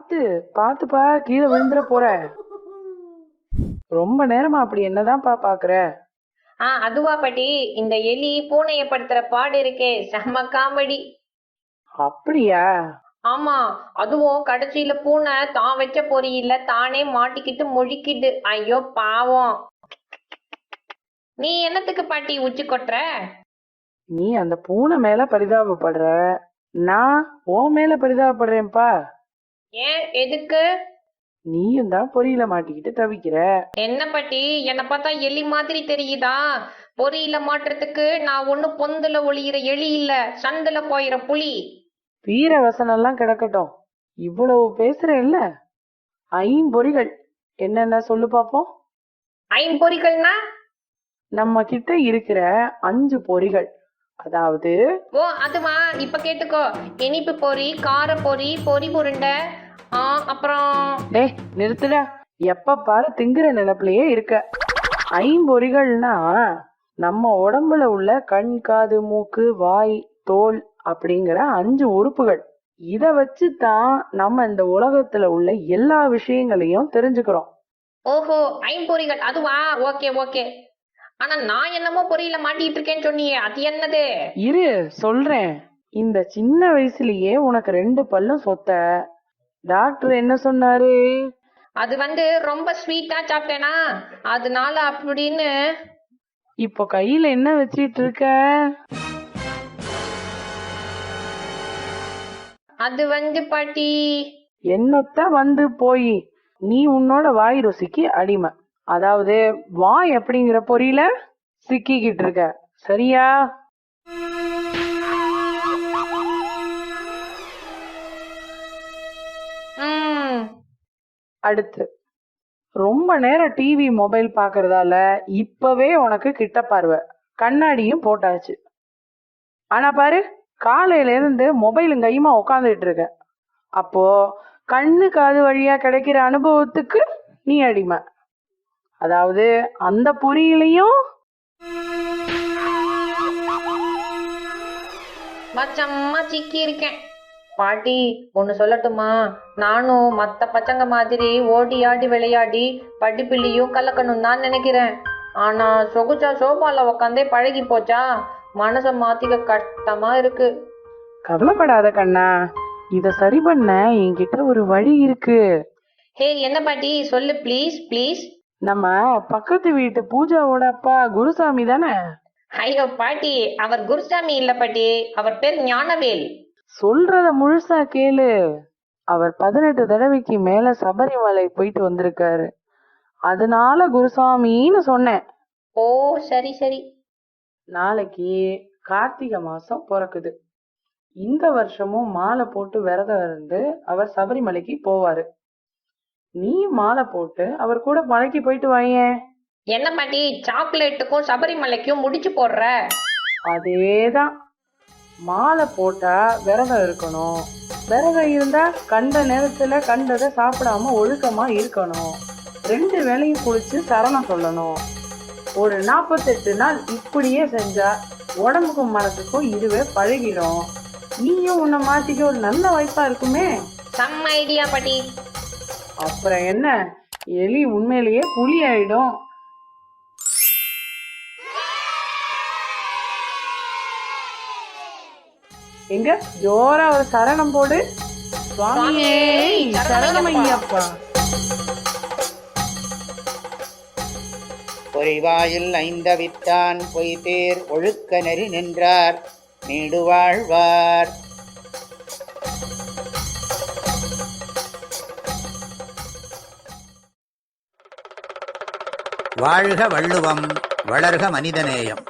பாத்து பாத்துப்பா, கீழே விழுந்துற போற. ரொம்ப நேரமா அப்படி என்னதான்ப்பா பாக்குற? அதுவா பாட்டி, இந்த எலி பூனைய படுத்துற பாடு இருக்கே, செம்ம காமெடி. அப்படியா? ஆமா, அதுவும் கடைசியில பூனை தான் வச்ச பொரியில தானே மாட்டிக்கிட்டு முழிக்கிட்டு. ஐயோ பாவம். நீ என்னத்துக்கு பாட்டி உச்சி கொட்டுற? நீ அந்த பூனை மேல பரிதாபப்படுற, நான் உன் மேல பரிதாபப்படுறேன்ப்பா. ஏன், எதுக்கு? நீயும் தான் பொறியில மாட்டிக்கிட்டு தவிக்கிற. என்ன பாட்டி, என்னை பார்த்தா எலி மாதிரி தெரியுதா? பொரியில மாட்டுறதுக்கு நான் ஒன்னும் பொந்துல ஒளியிற எலி இல்ல, சந்துல போயிற புலி. வீர வசனம்லாம் கிடக்கட்டும், இவ்வளவு பேசுறேன்ல, ஐம்பொறிகள் என்னென்ன சொல்லு பாப்போம். ஐம்பொறிகள்னா? நம்ம கிட்ட இருக்கிற 5 பொறிகள். அதாவது ஓ அதுவா, இப்ப கேட்டுக்கோ. இனிப்பு பொரி, கார பொரி, பொரி உருண்டை, அப்புறம் டேய் நிறுத்துடா, எப்ப பாரு திங்குற நிலப்பிலேயே இருக்க. ஐம்பொறிகள்னா நம்ம உடம்புல உள்ள கண், காது, மூக்கு, வாய், தோல் அப்படிங்கிற 5 உறுப்புகள். இத வச்சு தான் நம்ம இந்த உலகத்துல உள்ள எல்லா விஷயங்களையும் தெரிஞ்சுக்கிறோம். ஓஹோ, ஐம்பொறிகள் அதுவா? Okay okay. ஆனா நான் என்னமோ பொரியில மாட்டிட்டு இருக்கேன்னு சொன்னியே, அது என்னது? இரு சொல்றேன். இந்த சின்ன வயசுலயே உனக்கு 2 பல்லும் சொத்த. டாக்டர் என்ன சொன்னாரு? அது ரொம்ப ஸ்வீட்டா சாப்பிட்டேனா, அதனால அப்படின்னு. இப்போ கையில என்ன வச்சிட்டு இருக்க? அது பாட்டி. என்னத்த போய் நீ உன்னோட வாய் ருசிக்கு அடிமை. அதாவது வாய் அப்படிங்கிற பொறியில சிக்கிக்கிட்டு இருக்க, சரியா? அடுத்து, ரொம்ப நேரம் டிவி மொபைல் பாக்குறதால இப்பவே உனக்கு கிட்ட பார்வை, கண்ணாடியும் போட்டாச்சு. ஆனா பாரு, காலையில இருந்து மொபைலும் கையுமா உட்காந்துட்டு இருக்க. அப்போ கண்ணு காது வழியா கிடைக்கிற அனுபவத்துக்கு நீ அடிமை. அதாவது அந்த பொறியிலையும் மச்சம்மா சிக்கி இருக்கேன். பாட்டி, ஒன்னு சொல்லட்டுமா? நானும் மத்த பசங்க மாதிரி ஓடி ஆடி விளையாடி படிப்பிலையும் கலக்கணும் தான் நினைக்கிறேன். ஆனா சொகுச்சா சோபால உக்காந்தே பழகி போச்சா, மனச மாத்திக்க கஷ்டமா இருக்கு. கவலைப்படாத கண்ணா, இத சரி பண்ண என்கிட்ட ஒரு வழி இருக்கு. ஹே, என்ன பாட்டி, சொல்லு ப்ளீஸ் ப்ளீஸ். நம்ம பக்கத்து வீட்டு பூஜாவோட அப்பா குருசாமி தானே? ஐயோ பாட்டி, அவர் குருசாமி இல்ல பாட்டி, அவர் பேர் ஞானவேல். சொல்றத முழுசா கேளு. அவர் 18 தடவைக்கு மேல சபரிமலை போயிட்டு வந்திருக்காரு, அதனால குருசாமின்னு சொன்னேன். ஓ சரி சரி. நாளைக்கு கார்த்திகை மாசம் பிறக்குது. இந்த வருஷமும் மாலை போட்டு விரதம் இருந்து அவர் சபரிமலைக்கு போவாரு. நீ மாலை போட்டு அவர் கூட மலைக்கு போயிட்டு வாயேன். என்ன பாட்டி, சாக்லேட்டுக்கும் சபரிமலைக்கும் முடிச்சு போடுற? அதேதான். மாலை போட்டா விரதம் இருக்கணும், விரதம் இருந்தா கண்ட நேரத்துல கண்டதை சாப்பிடாம ஒழுக்கமா இருக்கணும், 2 வேளையும் குளிச்சு சரணம் சொல்லணும். ஒரு 48 நாள் இப்படியே செஞ்சா உடம்புக்கும் மனசுக்கும் இதுவே பழகிடும். நீயும் உன்னை மாத்திக்க ஒரு நல்ல வாய்ப்பா இருக்குமே. செம்ம ஐடியா பாட்டி. அப்புறம் என்ன, எலி உண்மையிலேயே புலி ஆயிடும். எங்க ஜோரா ஒரு சரணம் போடு. சுவாமியே சரணமையப்பா. பொறிவாயில் ஐந்தவித்தான் பொய்தேர் ஒழுக்க நெறி நின்றார் நீடுவாழ்வார். வாழ்க வள்ளுவம், வளர்க மனிதநேயம்.